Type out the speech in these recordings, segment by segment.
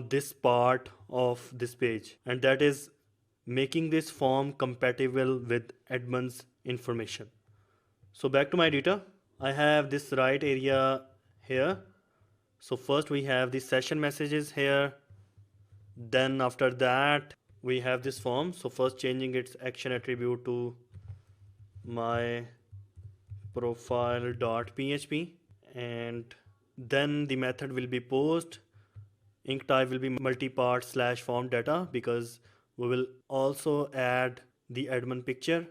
on this part of this page, and that is making this form compatible with admin's information. So back to my data, I have this right area here. So first we have the session messages here. Then after that we have this form. So first changing its action attribute to my profile.php, and then the method will be post. Ink type will be multipart / form data, because we will also add the admin picture.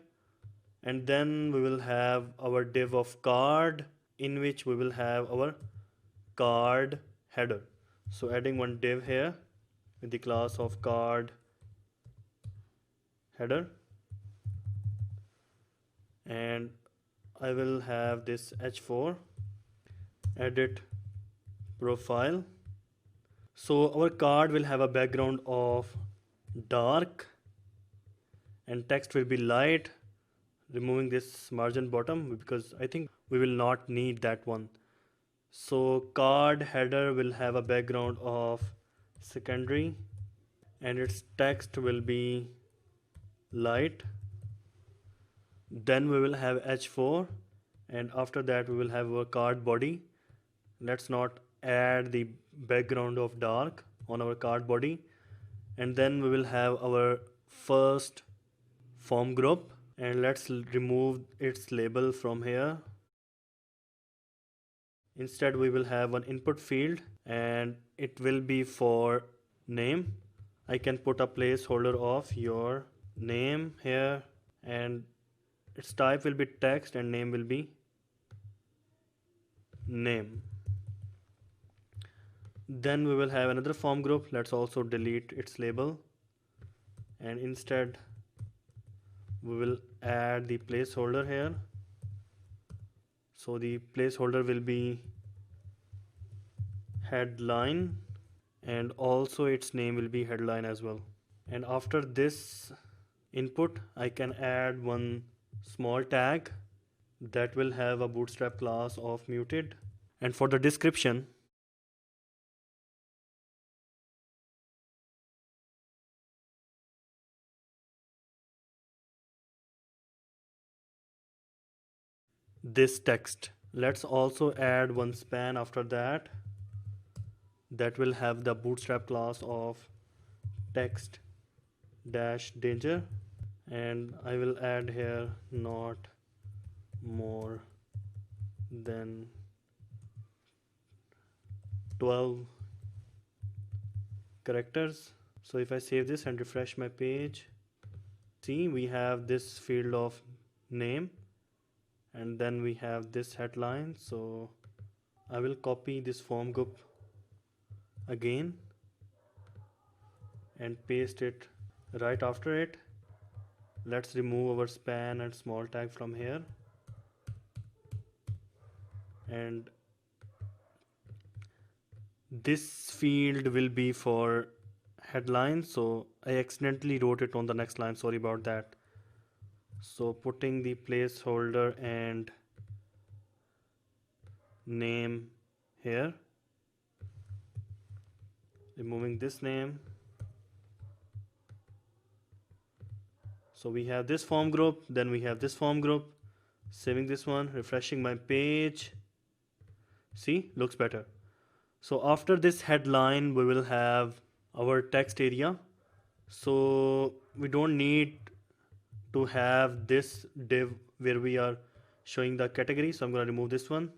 And then we will have our div of card, in which we will have our card header. So adding one div here with the class of card header, and I will have this h4 edit profile. So our card will have a background of dark and text will be light, removing this margin bottom because I think we will not need that one. So card header will have a background of secondary and its text will be light. Then we will have h4, and after that we will have our card body. Let's not add the background of dark on our card body. And then we will have our first form group, and let's remove its label from here. Instead we will have an input field and it will be for name. I can put a placeholder of your name here, and its type will be text and name will be name. Then we will have another form group. Let's also delete its label, and instead we will add the placeholder here. So the placeholder will be headline, and also its name will be headline as well. And after this input I can add one small tag that will have a bootstrap class of muted. And for the description, this text. Let's also add one span after that will have the bootstrap class of text dash danger, and I will add here not more than 12 characters. So if I save this and refresh my page, see we have this field of name, and then we have this headline. So I will copy this form group again and paste it right after it. Let's remove our span and small tag from here, and this field will be for headline. So I accidentally wrote it on the next line, sorry about that. So putting the placeholder and name here, removing this name. So we have this form group, then we have this form group. Saving this one, refreshing my page. See, looks better. So after this headline we will have our text area. So we don't need to have this div where we are showing the category, so I'm going to remove this one.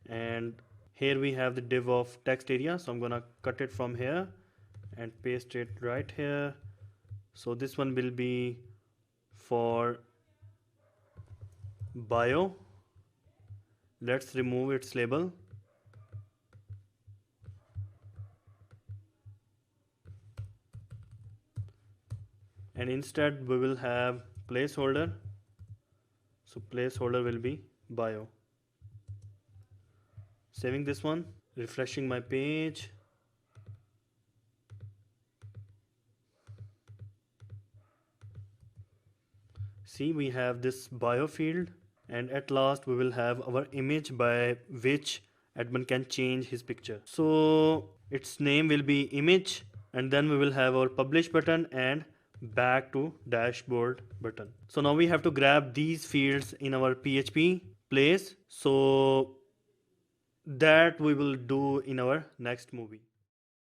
And here we have the div of text area, so I'm going to cut it from here and paste it right here. So this one will be for bio. Let's remove its label. And instead we will have placeholder. So placeholder will be bio. Saving this one, refreshing my page. See, we have this bio field, and at last we will have our image by which admin can change his picture. So its name will be image, and then we will have our publish button and back to dashboard button. So now we have to grab these fields in our PHP place, so that we will do in our next movie.